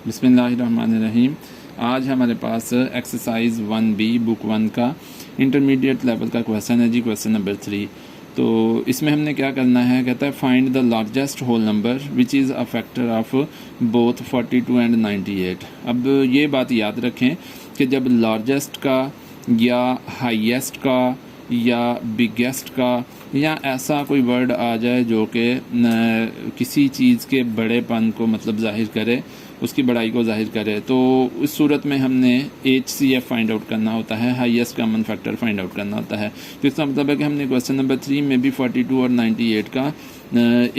बिस्मिल्लाहिर्रहमानिर्रहीम। आज हमारे पास एक्सरसाइज 1B बुक 1 का इंटरमीडिएट लेवल का क्वेश्चन है जी, क्वेश्चन नंबर 3। तो इसमें हमने क्या करना है, कहता है find the largest whole number which is a factor of both 42 and 98। अब ये बात याद रखें कि जब लार्जेस्ट का या हाईएस्ट का या बिगेस्ट का या ऐसा कोई वर्ड आ जाए जो कि किसी चीज़ के बड़ेपन को मतलब ज़ाहिर करे, उसकी बड़ाई को ज़ाहिर करे, तो इस सूरत में हमने HCF फाइंड आउट करना होता है, highest common factor find out करना होता है। तो इसका मतलब है कि हमने क्वेश्चन नंबर 3 में भी 42 और 98 का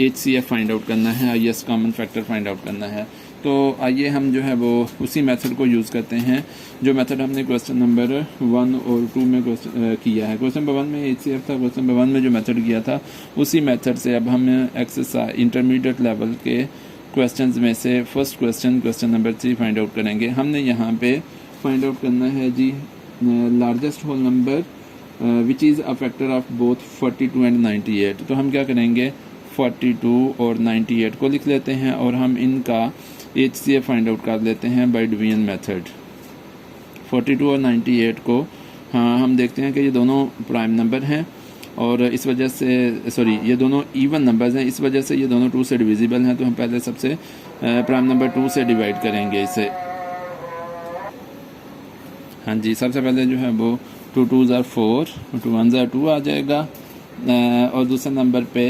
HCF फाइंड आउट करना है, highest common factor find out करना है। तो आइए हम जो है वो उसी मेथड को यूज़ करते हैं जो मेथड हमने क्वेश्चन नंबर 1 और 2 में किया है। क्वेश्चन नंबर 1 में HCF था, क्वेश्चन नंबर 1 में जो मेथड किया था उसी मेथड से अब हम एक्सरसाइज इंटरमीडिएट लेवल के क्वेश्चंस में से first question number 3 find out करेंगे। हमने यहाँ पे फाइंड आउट करना है जी largest whole number which is a factor of both 42 and 98। तो हम क्या करेंगे, 42 और 98 को लिख लेते हैं और हम इनका HCF फाइंड आउट कर लेते हैं बाय डिवीजन मेथड। 42 और 98 को हाँ हम देखते हैं कि ये दोनों प्राइम नंबर हैं और इस वजह से ये दोनों इवन नंबर्स हैं, इस वजह से ये दोनों 2 से डिविजिबल हैं। तो हम पहले सबसे प्राइम नंबर 2 से डिवाइड करेंगे इसे। हाँ जी, सबसे पहले जो है वो 2 2s are 4, 2 1s are 2 आ जाएगा और दूसरे नंबर पे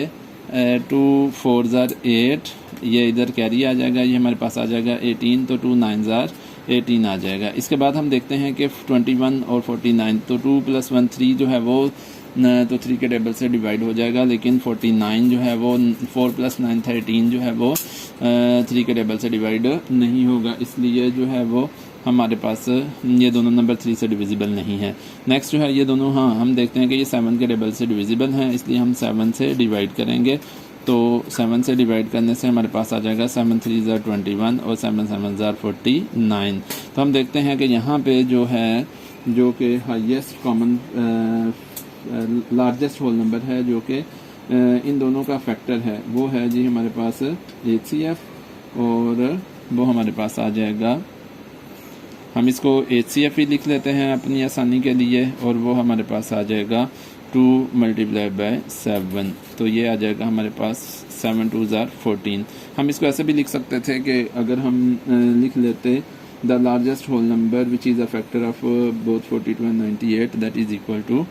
2 4s are 8, ये इधर कैरी आ जाएगा, ये हमारे पास आ जाएगा 18, तो 2 9s are 18 आ जाएगा। इसके बाद हम देखते हैं कि 21 और 49, तो 2 + 1 3 जो है वो तो 3 के टेबल से डिवाइड हो जाएगा, लेकिन 49 जो है वो 4 + 9 13 जो है वो 3 के टेबल से डिवाइड नहीं होगा, इसलिए जो है वो हमारे पास ये दोनों नंबर 3 से डिविजिबल नहीं है। नेक्स्ट जो है ये दोनों हाँ हम देखते हैं कि ये 7 के टेबल से डिविजिबल हैं, इसलिए हम 7 से डिवाइड करेंगे। तो 7 से डिवाइड करने से हमारे पास आ जाएगा 7 3s are 21 और 7 7s are 49। तो हम देखते हैं कि यहाँ पे जो है जो कि highest common largest whole number है जो कि इन दोनों का फैक्टर है, वो है जी हमारे पास HCF और वो हमारे पास आ जाएगा, हम इसको HCF ही लिख लेते हैं अपनी आसानी के लिए, और वो हमारे पास आ जाएगा 2 × 7। तो ये आ जाएगा हमारे पास 7 2s are 14। हम इसको ऐसे भी लिख सकते थे कि अगर हम लिख लेते the largest whole number which is a factor of both 42 and 98 that is equal to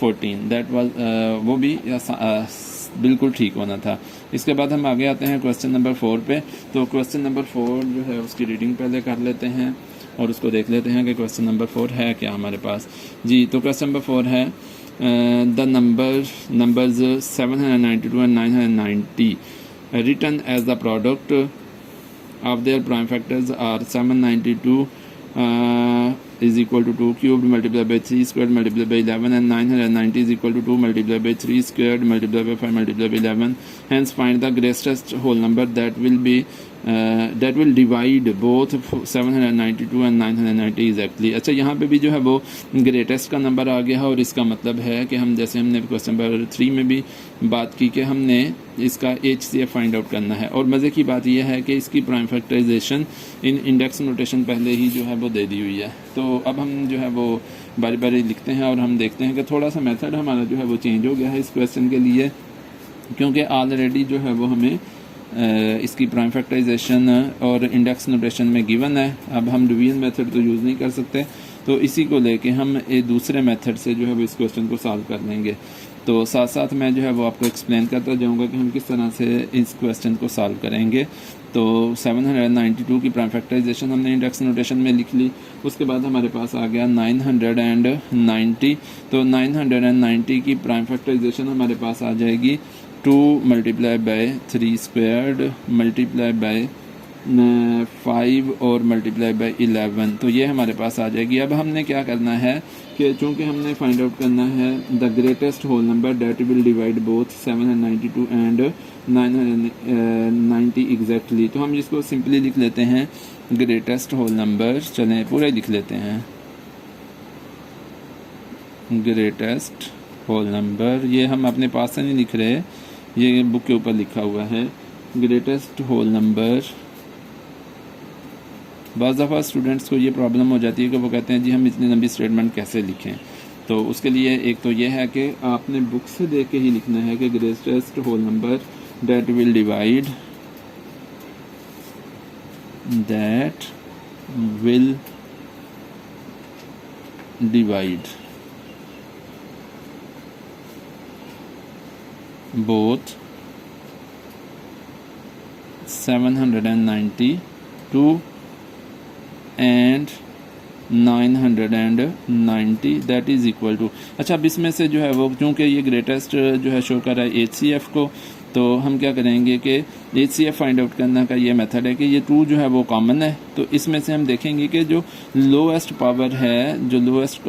14। That was वो भी बिल्कुल ठीक होना था। इसके बाद हम आगे आते हैं क्वेश्चन नंबर 4 पे। तो क्वेश्चन नंबर 4 जो है उसकी रीडिंग पहले कर लेते हैं और उसको देख लेते हैं कि क्वेश्चन नंबर 4 है क्या हमारे पास जी। तो क्वेश्चन नंबर 4 है the numbers 792 and 990 written as the product of their prime factors are 792 is equal to 2 cubed multiplied by 3 squared multiplied by 11 and 990 is equal to 2 multiplied by 3 squared multiplied by 5 multiplied by 11. Hence find the greatest whole number that will divide both 792 and 990 exactly। अच्छा, यहाँ पे भी जो है वो greatest का number आ गया है और इसका मतलब है कि हम जैसे हमने क्वेश्चन नंबर 3 में भी बात की कि हमने इसका HCF फाइंड आउट करना है। और मज़े की बात यह है कि इसकी प्राइम फैक्टराइजेशन इन इंडेक्स नोटेशन पहले ही जो है वो दे दी हुई है। तो अब हम जो है वो बारी बारी लिखते हैं और हम देखते हैं कि थोड़ा सा मेथड हमारा जो है वो चेंज हो गया है इस क्वेश्चन के लिए, क्योंकि ऑलरेडी जो है वो हमें इसकी प्राइम फैक्टराइजेशन और इंडेक्स नोटेशन में गिवन है। अब हम डिवीजन मेथड तो यूज़ नहीं कर सकते, तो इसी को लेके हम एक दूसरे मेथड से जो है वो इस क्वेश्चन को सॉल्व कर लेंगे। तो साथ साथ मैं जो है वो आपको एक्सप्लेन करता जाऊंगा कि हम किस तरह से इस क्वेश्चन को सॉल्व करेंगे। तो 792 की प्राइम फैक्टराइजेशन हमने इंडेक्स नोटेशन में लिख ली, उसके बाद हमारे पास आ गया 990। तो 990 की प्राइम फैक्टराइजेशन हमारे पास आ जाएगी 2 × 3 squared multiplied by 5 और मल्टीप्लाई बाय 11। तो ये हमारे पास आ जाएगी। अब हमने क्या करना है कि चूँकि हमने फाइंड आउट करना है the greatest whole number that will divide both 792 and 990 exactly. तो हम इसको सिंपली लिख लेते हैं ग्रेटेस्ट होल नंबर, चलें पूरे लिख लेते हैं ग्रेटेस्ट होल नंबर। ये हम अपने पास से नहीं लिख रहे, ये बुक के ऊपर लिखा हुआ है ग्रेटेस्ट होल नंबर बाज़ दफ़ा स्टूडेंट्स को ये प्रॉब्लम हो जाती है कि वो कहते हैं जी हम इतनी लंबी स्टेटमेंट कैसे लिखें। तो उसके लिए एक तो ये है कि आपने बुक से देख के ही लिखना है कि greatest whole number that will divide both 792 and 990 that is equal to. अच्छा, अब इसमें से जो है वो क्योंकि ये ग्रेटेस्ट जो है शो कर रहा है HCF को, तो हम क्या करेंगे कि HCF फाइंड आउट करने का ये मेथड है कि ये 2 जो है वो कॉमन है, तो इसमें से हम देखेंगे कि जो लोएस्ट पावर है, जो लोएस्ट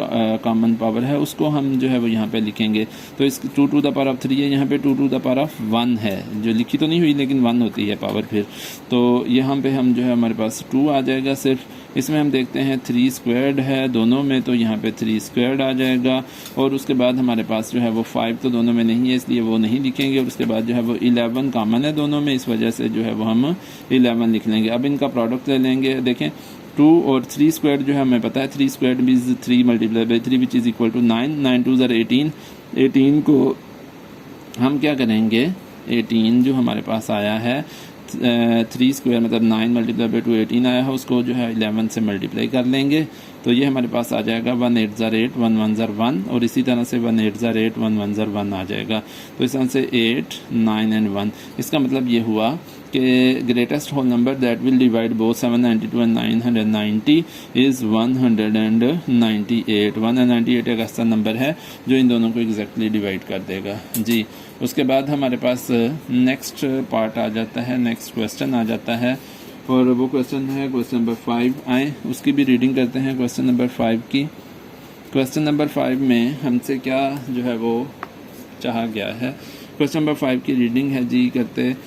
कॉमन पावर है, उसको हम जो है वो यहाँ पे लिखेंगे। तो इस 2 टू द पावर ऑफ 3 है, यहाँ पे 2 टू द पावर ऑफ 1 है, जो लिखी तो नहीं हुई लेकिन 1 होती है पावर फिर। तो यहाँ पे हम जो है हमारे पास 2 आ जाएगा सिर्फ। इसमें हम देखते हैं 3 स्क्वायर्ड है दोनों में, तो यहाँ पे 3 स्क्वायर्ड आ जाएगा। और उसके बाद हमारे पास जो है वो 5 तो दोनों में नहीं है, इसलिए वो नहीं लिखेंगे। और उसके बाद जो है वो 11 कॉमन है दोनों में, इस वजह से जो है वो हम 11 लिख लेंगे। अब इनका प्रोडक्ट ले लेंगे। देखें 2 और 3 स्क्वायर्ड जो है हमें पता है, 3 squared means 3 multiply by 3 which is equal to 9। 9 2 ज़र 18। 18 को हम क्या करेंगे, 18 जो हमारे पास आया है 3 स्क्वायर मतलब 9 मल्टीप्लाई बाई 2 18 आया है, उसको जो है 11 से मल्टीप्लाई कर लेंगे। तो ये हमारे पास आ जाएगा 1 8 ज़र 8 1 1 ज़र 1, और इसी तरह से 1 8 ज़र 8 1 1 ज़र 1 आ जाएगा। तो इस तरह से 8 9 एंड 1। इसका मतलब ये हुआ कि greatest whole number that will divide both 792 and 990 is 198। 198 एक ऐसा नंबर है जो इन दोनों को एग्जैक्टली डिवाइड कर देगा जी। उसके बाद हमारे पास नेक्स्ट पार्ट आ जाता है, नेक्स्ट क्वेश्चन आ जाता है, और वो क्वेश्चन है क्वेश्चन नंबर 5। आए उसकी भी रीडिंग करते हैं क्वेश्चन नंबर 5 की। क्वेश्चन नंबर 5 में हमसे क्या जो है वो चाहा गया है। क्वेश्चन नंबर 5 की रीडिंग है जी, करते हैं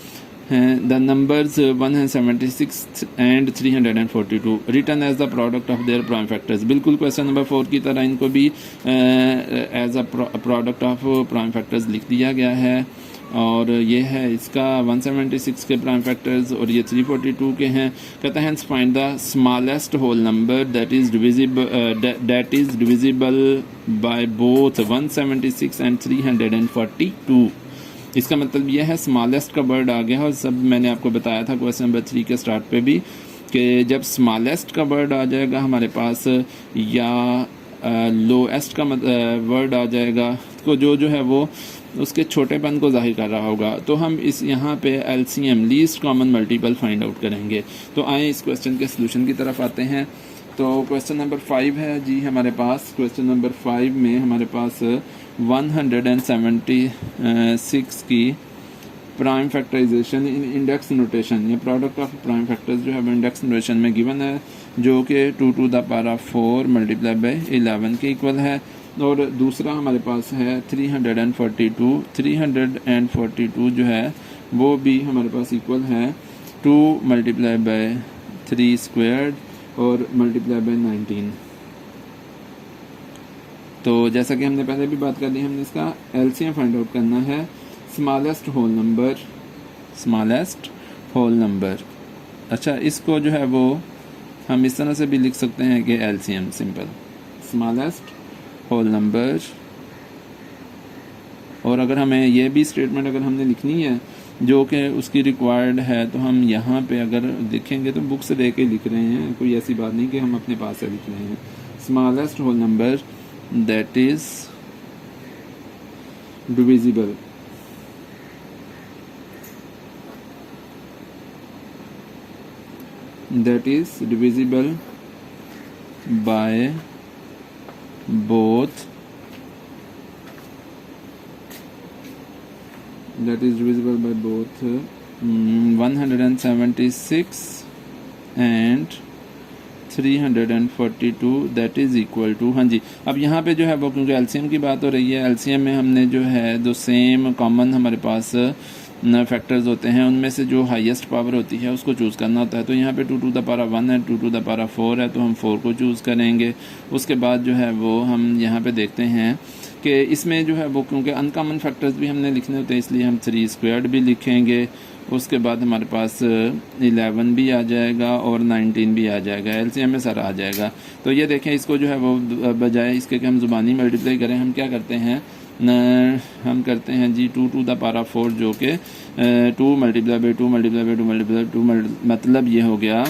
the numbers 176 and 342 written as the product of their prime factors. बिल्कुल क्वेश्चन नंबर 4 की तरह इनको भी as a product of prime factors लिख दिया गया है। और ये है इसका 176 के प्राइम फैक्टर्स और ये 342 के हैं। कहते हैं find the smallest whole number that is divisible by both 176 and 342। इसका मतलब यह है स्मॉलेस्ट का वर्ड आ गया है, और सब मैंने आपको बताया था क्वेश्चन नंबर 3 के स्टार्ट पे भी कि जब स्मॉलेस्ट का वर्ड आ जाएगा हमारे पास या लोएस्ट का वर्ड आ जाएगा, तो जो है वो उसके छोटेपन को जाहिर कर रहा होगा, तो हम इस यहाँ पे LCM least common multiple find out करेंगे। तो आए इस क्वेश्चन के सलूशन की तरफ आते हैं। तो क्वेश्चन नंबर 5 है जी हमारे पास। क्वेश्चन नंबर 5 में हमारे पास 176 की प्राइम फैक्टराइजेशन इन इंडेक्स नोटेशन, ये प्रोडक्ट ऑफ प्राइम फैक्टर्स जो है वो इंडेक्स नोटेशन में गिवन है, जो कि 2 to the power 4 multiply by 11 के इक्वल है। और दूसरा हमारे पास है 342 जो है वो भी हमारे पास इक्वल है 2 मल्टीप्लाई बाई 3 स्क्वायर्ड और मल्टीप्लाई बाई 19। तो जैसा कि हमने पहले भी बात कर ली, हमने इसका LCM फाइंड आउट करना है, स्मॉलेस्ट होल नंबर। अच्छा, इसको जो है वो हम इस तरह से भी लिख सकते हैं कि LCM simple smallest whole number. और अगर हमें ये भी स्टेटमेंट अगर हमने लिखनी है जो कि उसकी रिक्वायर्ड है, तो हम यहाँ पे अगर देखेंगे तो बुक से देख के लिख रहे हैं, कोई ऐसी बात नहीं कि हम अपने पास से लिख रहे हैं। Smallest whole number that is divisible by both 176 and 342 that is equal to. हाँ जी, अब यहाँ पे जो है वो क्योंकि LCM की बात हो रही है, LCM में हमने जो है दो सेम कॉमन हमारे पास फैक्टर्स होते हैं, उनमें से जो हाईएस्ट पावर होती है उसको चूज़ करना होता है। तो यहाँ पे 2 टू द पावर 1 है, 2 टू द पावर 4 है, तो हम 4 को चूज़ करेंगे। उसके बाद जो है वो हम यहाँ पे देखते हैं कि इसमें जो है वो क्योंकि अनकॉमन फैक्टर्स भी हमने लिखने होते हैं, इसलिए हम 3 स्क्वायर्ड भी लिखेंगे। उसके बाद हमारे पास 11 भी आ जाएगा और 19 भी आ जाएगा, एलसीएम में सारा आ जाएगा। तो ये देखें, इसको जो है वो बजाय इसके कि हम ज़ुबानी मल्टीप्लाई करें, हम क्या करते हैं, हम करते हैं जी 2 टू द पावर 4, जो कि 2 multiply by 2 multiply by 2 multiply 2 मतलब ये हो गया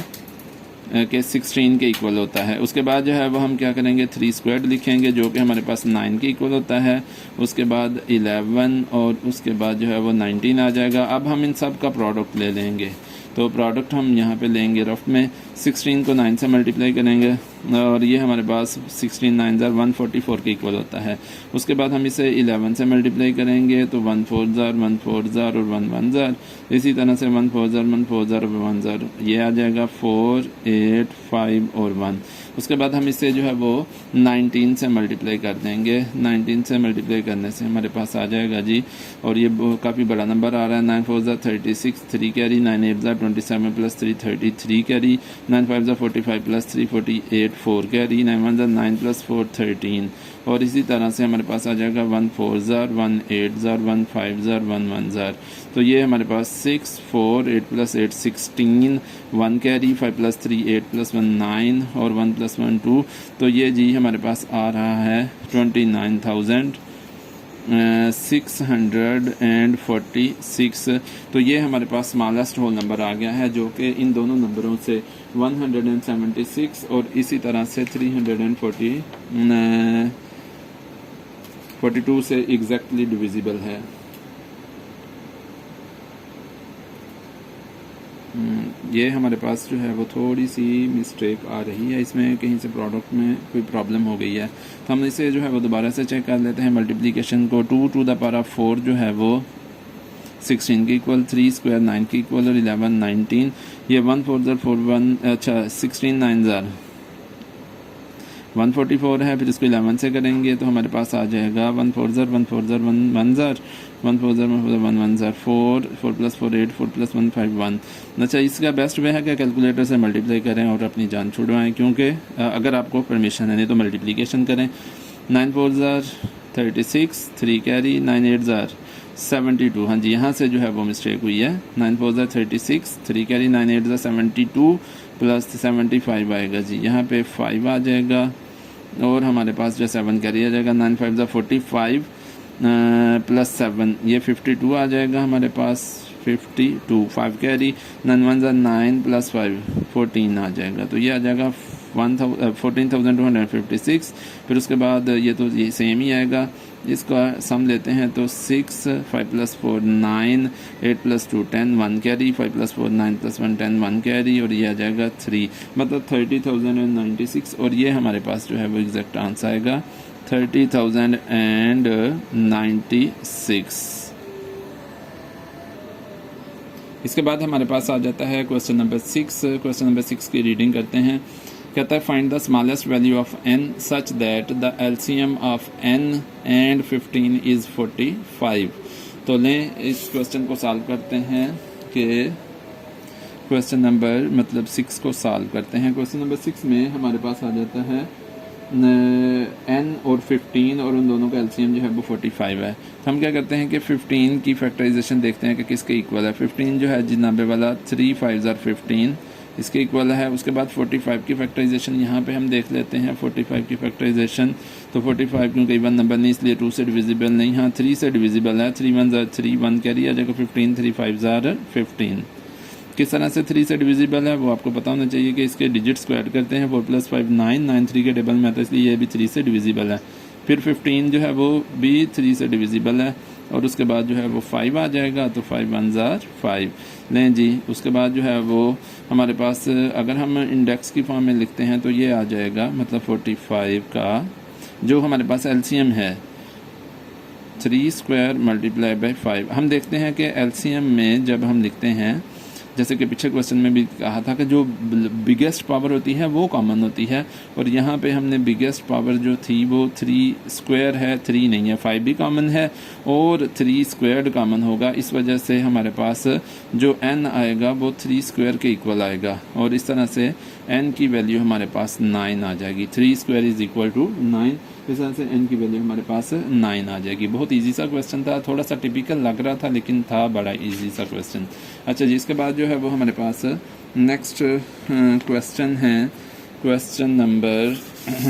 कि 16 के इक्वल होता है। उसके बाद जो है वो हम क्या करेंगे, 3 स्क्वायर्ड लिखेंगे जो कि हमारे पास 9 के इक्वल होता है। उसके बाद 11 और उसके बाद जो है वो 19 आ जाएगा। अब हम इन सब का प्रोडक्ट ले लेंगे, तो प्रोडक्ट हम यहाँ पे लेंगे रफ में, 16 को 9 से मल्टीप्लाई करेंगे और ये हमारे पास 16 9 ज़ार 144 के इक्वल होता है। उसके बाद हम इसे 11 से मल्टीप्लाई करेंगे तो 1 4 ज़ार 1 4 ज़ार और 1 1 ज़ार, इसी तरह से 1 4 ज़ार 1 4 ज़ार और 1 ज़ार, ये आ जाएगा 4 8 5 और 1। उसके बाद हम इसे जो है वो 19 से मल्टीप्लाई कर देंगे। 19 से मल्टीप्लाई करने से हमारे पास आ जाएगा जी, और ये काफ़ी बड़ा नंबर आ रहा है, 9 4 ज़ार 36 3 कैरी, 9 8 ज़ार 27 प्लस 3 33 कैरी, 9 5 ज़ार 45 प्लस 3 48 4 कैरी, 9 1 ज़ार 9 प्लस 4 13, और इसी तरह से हमारे पास आ जाएगा 1 4 ज़ार 1 8 ज़ार 1 5 ज़ार 1 1 ज़ार। तो ये हमारे पास 6 4 8 प्लस 8 16, 1 कैरी, 5 प्लस 3 8 प्लस 1 9 और 1 प्लस 1 2। तो ये जी हमारे पास आ रहा है 29,646। तो ये हमारे पास स्मॉलेस्ट होल नंबर आ गया है, जो कि इन दोनों नंबरों से 176 और इसी तरह से 342 से एग्जैक्टली डिविजिबल है। ये हमारे पास जो है वो थोड़ी सी मिस्टेक आ रही है, इसमें कहीं से प्रोडक्ट में कोई प्रॉब्लम हो गई है, तो हम इसे जो है वो दोबारा से चेक कर लेते हैं। मल्टीप्लिकेशन को 2 टू द पावर 4 जो है वो 16 के इक्वल, 3 स्क्वायर 9 के इक्वल और 11 19, ये 1 4 ज़ार 4 1 अच्छा 16 9 ज़ार 144 है। फिर इसको 11 से करेंगे तो हमारे पास आ जाएगा 1 4 ज़ार 1 4 ज़ार 1 1 ज़ार 1 4 ज़ार 1 1 ज़ार 4 4 प्लस 4 8 4 प्लस 1 5 1। अच्छा, इसका बेस्ट वे है कि कैलकुलेटर से मल्टीप्लाई करें और अपनी जान छुड़वाएं, क्योंकि अगर आपको परमिशन है, नहीं तो मल्टीप्लिकेशन करें। 9 4 ज़ार 36 3 कैरी, 9 8 ज़ार 72, हाँ जी यहाँ से जो है वो मिस्टेक हुई है। 9 4 ज़ार 36 3 कैरी, 9 8 ज़ार 72 प्लस 75 आएगा जी, यहाँ पे 5 आ जाएगा और हमारे पास जो 7 कैरी आ जाएगा। 9 5 ज़ार 45 प्लस 7, ये 52 आ जाएगा हमारे पास, 52 5 कैरी, 9 1 ज़ार 9 प्लस 5 14 आ जाएगा। तो ये आ जाएगा 14,256। फिर उसके बाद ये तो ये सेम ही आएगा, इसका सम लेते हैं तो 6 5 plus 4 9 8 plus 2 10 1 carry, 5 plus 4 9 plus 1 10 1 carry, और ये आ जाएगा 3, मतलब 30,096। और ये हमारे पास जो है वो एग्जैक्ट आंसर आएगा 30,096। इसके बाद हमारे पास आ जाता है क्वेश्चन नंबर 6। क्वेश्चन नंबर 6 की रीडिंग करते हैं। कहता है find the smallest value of n such that the LCM of n and 15 is 45। तो लें इस क्वेश्चन को सॉल्व करते हैं कि क्वेश्चन नंबर 6 को सॉल्व करते हैं। क्वेश्चन नंबर 6 में हमारे पास आ जाता है n और 15 और उन दोनों का एलसीएम जो है वो 45 है। तो हम क्या करते हैं कि 15 की फैक्टराइजेशन देखते हैं कि किसके इक्वल है। 15 जो है जिनाबे वाला 3 5 ज़ार 15 इसके इक्वल है। उसके बाद 45 की फैक्टराइजेशन यहाँ पे हम देख लेते हैं। 45 की फैक्टराइजेशन तो 45 क्योंकि इवन नंबर नहीं इसलिए 2 से डिविजिबल नहीं, हाँ 3 से डिविजिबल है। 3 1 ज़ार 3 1 कैरी आ जाएगा 15, 3 5 ज़ार 15। किस तरह से 3 से डिविजिबल है वो आपको पता होना चाहिए कि इसके डिजिट स्क्वायर करते हैं। 4 + 5 9 9 3 के टेबल में आता है इसलिए ये भी 3 से डिविजिबल है। फिर 15 जो है वो भी 3 से डिविजिबल है और उसके बाद जो है वो 5 आ जाएगा तो 5 1 ज़ार 5 लें जी। उसके बाद जो है वो हमारे पास अगर हम इंडेक्स की फॉर्म में लिखते हैं तो ये आ जाएगा मतलब 45 का जो हमारे पास एलसीएम है 3 स्क्वायर मल्टीप्लाई बाई 5। हम देखते हैं कि एलसीएम में जब हम लिखते हैं जैसे कि पीछे क्वेश्चन में भी कहा था कि जो बिगेस्ट पावर होती है वो कॉमन होती है और यहाँ पे हमने बिगेस्ट पावर जो थी वो 3 स्क्वायर है, 3 नहीं है। 5 भी कॉमन है और 3 स्क्वायर्ड कॉमन होगा। इस वजह से हमारे पास जो n आएगा वो 3 स्क्वायर के इक्वल आएगा और इस तरह से n की वैल्यू हमारे पास 9 आ जाएगी। 3 स्क्वायर इज़ इक्वल टू 9। इस तरह से n की वैल्यू हमारे पास 9 आ जाएगी। बहुत इजी सा क्वेश्चन था, थोड़ा सा टिपिकल लग रहा था लेकिन था बड़ा इजी सा क्वेश्चन। अच्छा जी, इसके बाद जो है वो हमारे पास नेक्स्ट क्वेश्चन है, क्वेश्चन नंबर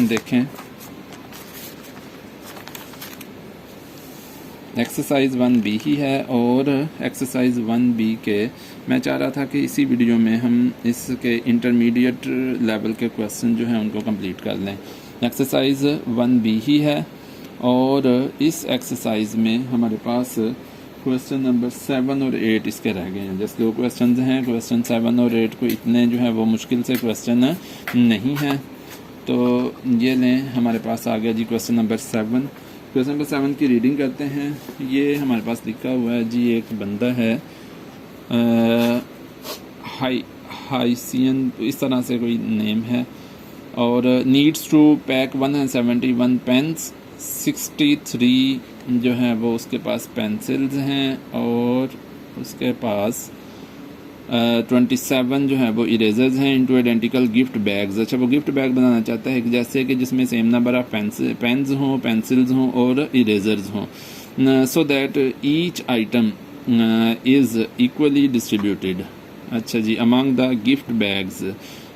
देखें एक्सरसाइज 1B ही है, और एक्सरसाइज 1B के मैं चाह रहा था कि इसी वीडियो में हम इसके इंटरमीडिएट लेवल के क्वेश्चन जो हैं उनको कंप्लीट कर लें। एक्सरसाइज 1B ही है, और इस एक्सरसाइज में हमारे पास क्वेश्चन नंबर 7 और 8 इसके रह गए हैं। जैसे 2 क्वेश्चन हैं, क्वेश्चन 7 और 8 को इतने जो है वो मुश्किल से क्वेश्चन नहीं हैं। तो ये लें, हमारे पास आ गया जी क्वेश्चन नंबर 7। क्वेश्चन नंबर 7 की रीडिंग करते हैं। ये हमारे पास लिखा हुआ है जी, एक बंदा है हाइसियन, इस तरह से कोई नेम है, और नीड्स टू पैक 171 पेन्स, 63 जो है वो उसके पास पेंसिल्स हैं, और उसके पास 27 जो है वो इरेजर्स हैं इनटू आइडेंटिकल गिफ्ट बैग्स। अच्छा, वो गिफ्ट बैग बनाना चाहता है जैसे कि जिसमें सेम नंबर ऑफ पेन्स हों, पेंसिल्स हों और इरेजर्स हों, so that each item is equally distributed. अच्छा जी, अमंग द गिफ्ट बैग्स।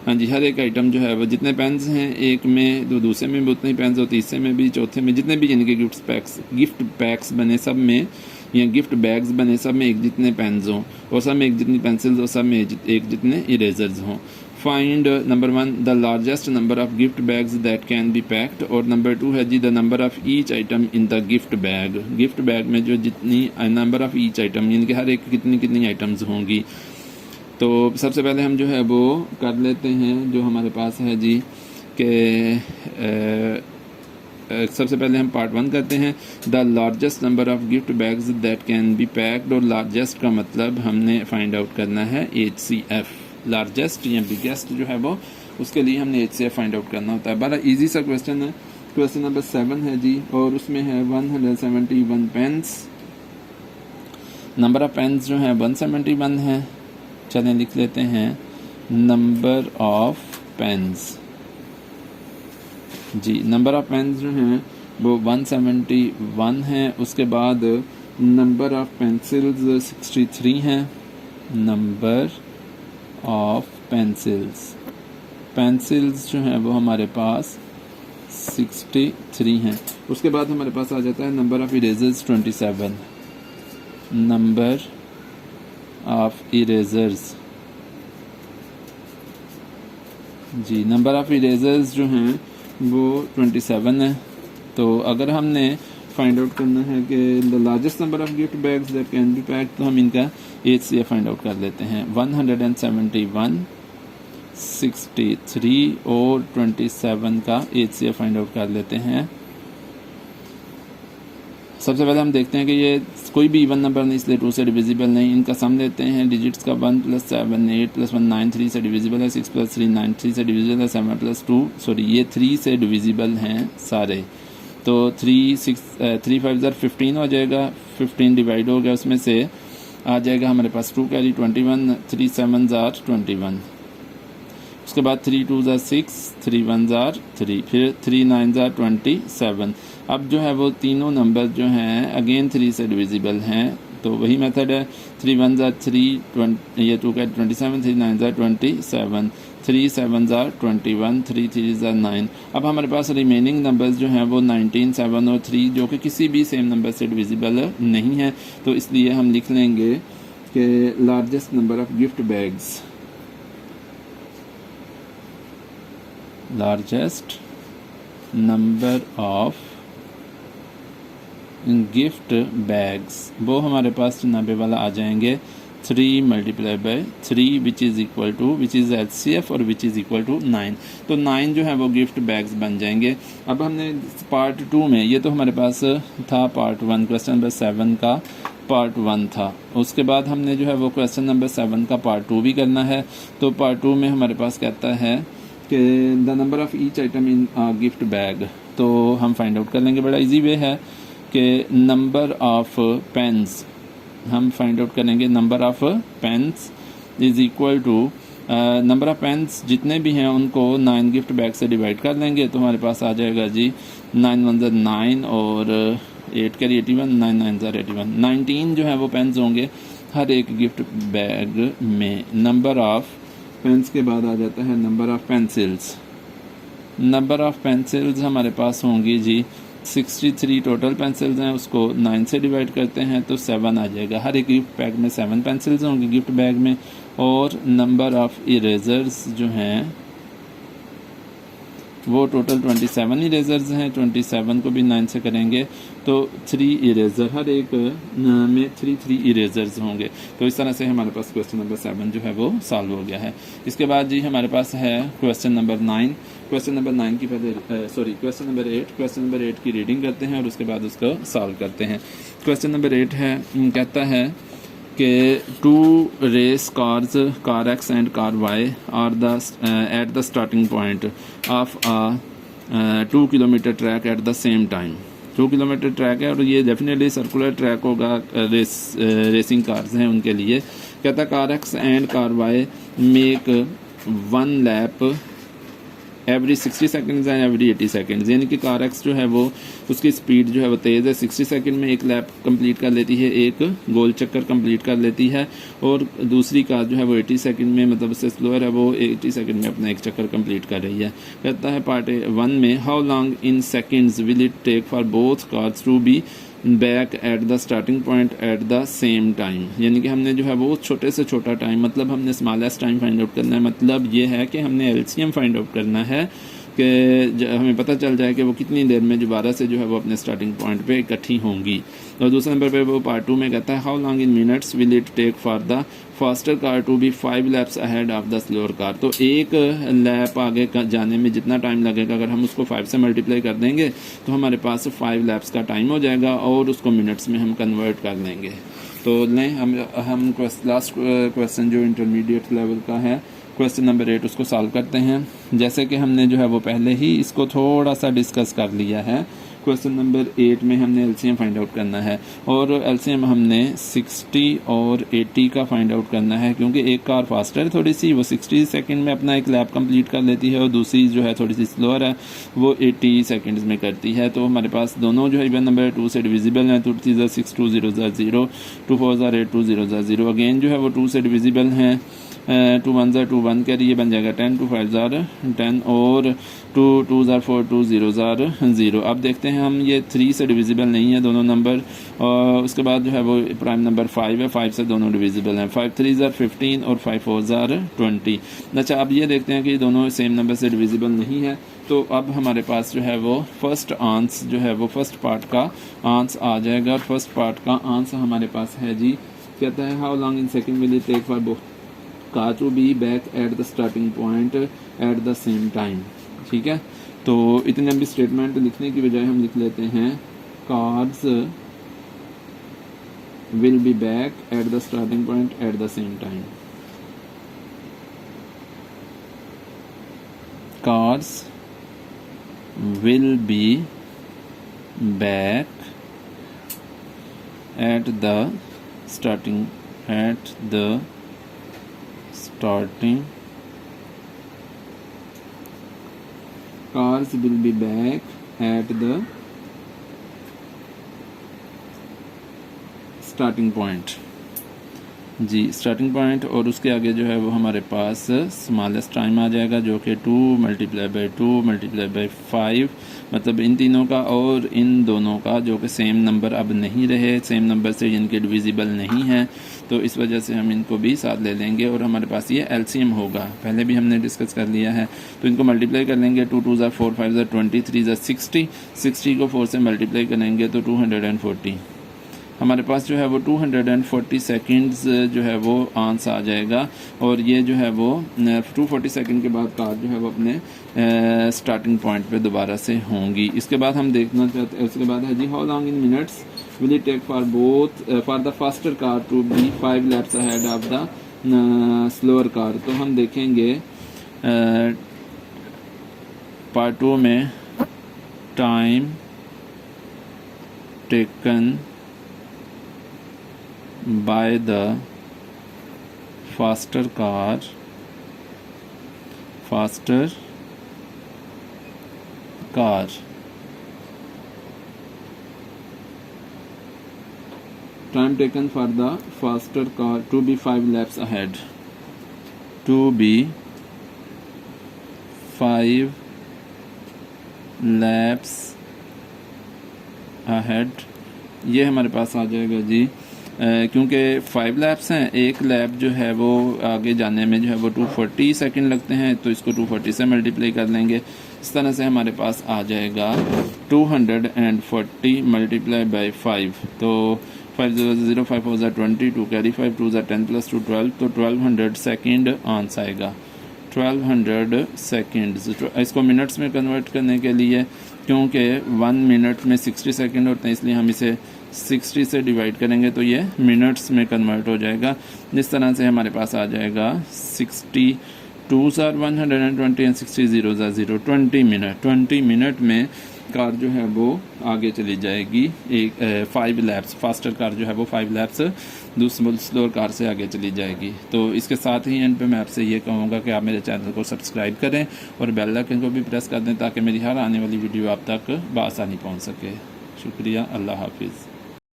हाँ जी, हर एक आइटम जो है वो जितने पेन्स हैं एक में, तो दूसरे में भी उतने ही पेन्स, और तीसरे में भी, चौथे में, जितने भी इनके गिफ्ट पैक्स बने सब में, या गिफ्ट बैग्स बने सब में एक जितने पेन्स हों, और सब में एक जितनी पेंसिल्स, और सब में एक जितने इरेजर्स हों। Find number 1 the largest number of gift bags that can be packed, और नंबर 2 है जी the number of each item in the gift bag. Gift bag में जो जितनी नंबर ऑफ ईच आइटम, इनके हर एक कितनी कितनी आइटम्स होंगी। तो सबसे पहले हम जो है वो कर लेते हैं, जो हमारे पास है जी कि सबसे पहले हम पार्ट 1 करते हैं। The largest number of gift bags that can be packed, और लार्जेस्ट का मतलब हमने फाइंड आउट करना है HCF। लार्जेस्ट या बिगेस्ट जो है वो, उसके लिए हमने HCF फाइंड आउट करना होता है। बड़ा इजी सा क्वेश्चन है। क्वेश्चन नंबर 7 है जी, और उसमें है 171 पेन्स। नंबर ऑफ पेन्स जो है 171 है। चलें लिख लेते हैं नंबर ऑफ पेन्स जी। नंबर ऑफ पेन्स जो हैं वो 171 हैं। उसके बाद नंबर ऑफ पेंसिल्स 63 हैं। नंबर ऑफ पेंसिल्स जो हैं वो हमारे पास 63 हैं। उसके बाद हमारे पास आ जाता है number of erasers 27। Number of erasers जी, नंबर ऑफ इरेजर्स जो हैं वो 27 है। तो अगर हमने फाइंड आउट करना है कि the largest number of gift bags that can be packed, तो हम इनका HCF फाइंड आउट कर लेते हैं। 171, 63 और 27 का HCF फाइंड आउट कर लेते हैं। सबसे पहले हम देखते हैं कि ये कोई भी इवन नंबर नहीं, इसलिए 2 से डिविजिबल नहीं। इनका सम लेते हैं डिजिट्स का। 1 + 7 8 + 1 9 3 से डिविजिबल है। 6 + 3 9 3 से डिविजिबल है। 7 + 2 सॉरी ये 3 से डिविजिबल हैं सारे। तो 3 5 ज़र 15 हो जाएगा। 15 डिवाइड हो गया, उसमें से आ जाएगा हमारे पास 2 कैरी 21, 3 7 ज़र 21। उसके बाद 3 2 ज़र 6, 3 1 ज़र 3, फिर 3 9 ज़र 27। अब जो है वो तीनों नंबर जो हैं अगेन 3 से डिविजिबल हैं, तो वही मेथड है। 3 1 ज़र 3, ये 2 कैरी 27, 3 9 ज़र 27, 3 7 ज़र 21, 3 3 ज़र 9। अब हमारे पास रिमेनिंग नंबर्स जो हैं वो 19, 7 और 3, जो कि किसी भी सेम नंबर से डिविजिबल नहीं है। तो इसलिए हम लिख लेंगे कि largest number of gift bags, largest number of gift bags, वो हमारे पास नब्बे वाला आ जाएंगे 3 × 3 विच इज़ HCF और विच इज़ इक्वल टू 9। तो 9 जो है वो गिफ्ट बैग्स बन जाएंगे। अब हमने पार्ट 2 में, ये तो हमारे पास था पार्ट 1, क्वेश्चन नंबर 7 का पार्ट 1 था। उसके बाद हमने जो है वो क्वेश्चन नंबर 7 का पार्ट 2 भी करना है। तो पार्ट 2 में हमारे पास कहता है कि the number of each item in gift bag. तो हम फाइंड आउट कर लेंगे, बड़ा इजी वे है कि नंबर ऑफ पेन्स हम फाइंड आउट करेंगे। Number of pens is equal to number of pens जितने भी हैं उनको 9 गिफ्ट बैग से डिवाइड कर लेंगे तो हमारे पास आ जाएगा जी 9 1 ज़ा 9 और 8 कैरी 81, 9 9 ज़ा 81, 19 जो है वो पेन्स होंगे हर एक गिफ्ट बैग में। नंबर ऑफ़ पेन्स के बाद आ जाता है number of pencils. Number of pencils हमारे पास होंगी जी 63 टोटल पेंसिल्स हैं, उसको 9 से डिवाइड करते हैं तो 7 आ जाएगा। हर एक गिफ्ट बैग में 7 पेंसिल्स होंगी गिफ्ट बैग में। और नंबर ऑफ़ इरेज़र्स जो हैं वो टोटल 27 इरेज़र्स हैं। 27 को भी 9 से करेंगे तो 3 इरेज़र, हर एक में 3 इरेज़र्स होंगे। तो इस तरह से हमारे पास क्वेश्चन नंबर 7 जो है वो सॉल्व हो गया है। इसके बाद जी हमारे पास है क्वेश्चन नंबर 9। क्वेश्चन नंबर 9 की क्वेश्चन नंबर 8। क्वेश्चन नंबर 8 की रीडिंग करते हैं और उसके बाद उसको सॉल्व करते हैं। क्वेश्चन नंबर 8 है, कहता है कि 2 race cars, car X and car Y are at the starting point of a 2 kilometre track at the same time. 2 kilometre track है और ये डेफिनेटली सर्कुलर ट्रैक होगा, रेसिंग कार्स हैं उनके लिए। कहता है car X and car Y make 1 lap every 60 seconds and every 80 seconds. यानी कि कार X जो है वो उसकी स्पीड जो है वो तेज़ है, 60 सेकेंड में एक लैप कंप्लीट कर लेती है, एक गोल चक्कर कंप्लीट कर लेती है। और दूसरी कार जो है वो 80 सेकेंड में, मतलब उससे स्लोअर है, वो 80 सेकेंड में अपना एक चक्कर कंप्लीट कर रही है। कहता है पार्ट 1 में how long in seconds will it take for both cars to be back at the starting point at the same time. यानी कि हमने जो है वो छोटे से छोटा टाइम, मतलब हमने स्मॉलेस्ट टाइम फाइंड आउट करना है। मतलब ये है कि हमने एलसीएम फाइंड आउट करना है कि हमें पता चल जाए कि वो कितनी देर में दोबारा से जो है वो अपने स्टार्टिंग पॉइंट पे इकट्ठी होंगी। और दूसरे नंबर पे वो पार्ट 2 में कहता है how long in minutes will it take for the faster car to be 5 laps ahead of the slower car. तो एक लैप आगे जाने में जितना टाइम लगेगा अगर हम उसको 5 से मल्टीप्लाई कर देंगे तो हमारे पास 5 लैप्स का टाइम हो जाएगा और उसको मिनट्स में हम कन्वर्ट कर लेंगे। तो लें हम लास्ट क्वेश्चन जो इंटरमीडिएट लेवल का है, क्वेश्चन नंबर 8, उसको सॉल्व करते हैं। जैसे कि हमने जो है वो पहले ही इसको थोड़ा सा डिस्कस कर लिया है। क्वेश्चन नंबर 8 में हमने एलसीएम फाइंड आउट करना है और एलसीएम हमने 60 और 80 का फाइंड आउट करना है, क्योंकि एक कार फास्टर है थोड़ी सी, वो 60 सेकंड में अपना एक लैप कंप्लीट कर लेती है और दूसरी जो है थोड़ी सी स्लोअर है, वो 80 सेकंड्स में करती है। तो हमारे पास दोनों जो है इवन नंबर 2 से डिविजिबल हैं। 2 3 ज़ा 6, 2 0 ज़ा 0, 2 4 ज़ा 8, 2 0 ज़ा 0। अगेन जो है वो 2 से डिविजिबल हैं। 2 1 ज़ा 2 1 कैरी, ये बन जाएगा 10, 2 5 ज़ा 10 और 2 2 ज़ा 4, 2 0 ज़ा 0। अब देखते हैं हम, ये 3 से डिविजिबल नहीं है दोनों नंबर। और उसके बाद जो है वो प्राइम नंबर 5 है, 5 से दोनों डिविजिबल हैं। 5 3 ज़ा 15 और 5 4 ज़ा 20। अच्छा, अब ये देखते हैं कि दोनों सेम नंबर से डिविजिबल नहीं है। तो अब हमारे पास जो है वो फर्स्ट आंसर जो है वो फर्स्ट पार्ट का आंसर आ जाएगा। और फर्स्ट पार्ट का आंसर हमारे पास है जी, कहता है how long in second will it take for both car to be back at the starting point at the same time. ठीक है, तो इतने लंबी स्टेटमेंट लिखने की बजाय हम लिख लेते हैं cars will be back at the starting point at the same time. Cars will be back at the starting cars will be back at the starting point जी, स्टार्टिंग पॉइंट और उसके आगे जो है वो हमारे पास स्मॉलेस्ट टाइम आ जाएगा जो कि 2 मल्टीप्लाई बाई 2 मल्टीप्लाई बाई 5, मतलब इन तीनों का और इन दोनों का, जो कि सेम नंबर अब नहीं रहे, सेम नंबर से इनके डिविजिबल नहीं है, तो इस वजह से हम इनको भी साथ ले लेंगे और हमारे पास ये एलसीएम होगा। पहले भी हमने डिस्कस कर लिया है, तो इनको मल्टीप्लाई कर लेंगे। 2 2 ज़ा 4, 5 ज़ा 20, 3 ज़ा 60, 60 को 4 से मल्टीप्लाई करेंगे तो 240। हमारे पास जो है वो 240 सेकंड्स जो है वो आंसर आ जाएगा। और ये जो है वो 240 सेकंड के बाद कार जो है वो अपने स्टार्टिंग पॉइंट पे दोबारा से होंगी। इसके बाद हम देखना चाहते हैं, उसके बाद है जी how long in minutes will it take for both for the faster car to be 5 laps ahead of the slower car. तो हम देखेंगे पार्ट 2 में time taken by the faster car faster car. Time taken for the faster car to be 5 laps ahead. To be 5 laps ahead, ये हमारे पास आ जाएगा जी। क्योंकि 5 lapse हैं, एक लैप जो है वो आगे जाने में जो है वो 240 सेकंड लगते हैं, तो इसको 240 से मल्टीप्लाई कर लेंगे। इस तरह से हमारे पास आ जाएगा 240 मल्टीप्लाई बाई 5, तो 5 0 0 5 4 20, 2 कैरी 5, 2 10 प्लस 2 12, तो 1200 सेकेंड आंसर आएगा। 1200 सेकेंड्स, इसको मिनट्स में कन्वर्ट करने के लिए, क्योंकि 1 मिनट में 60 सेकेंड होते हैं, इसलिए हम इसे 60 से डिवाइड करेंगे तो ये मिनट्स में कन्वर्ट हो जाएगा। जिस तरह से हमारे पास आ जाएगा 60 2s are 120 and 60 0s are 0, 20 minute में कार जो है वो आगे चली जाएगी। एक 5 लैप्स, फास्टर कार जो है वो 5 लैप्स दूसरी स्लोअर कार से आगे चली जाएगी। तो इसके साथ ही एंड पे मैं आपसे ये कहूँगा कि आप मेरे चैनल को सब्सक्राइब करें और बेल आइकन को भी प्रेस कर दें ताकि मेरी हर आने वाली वीडियो आप तक बआसानी पहुँच सके। शुक्रिया, अल्लाह हाफिज़।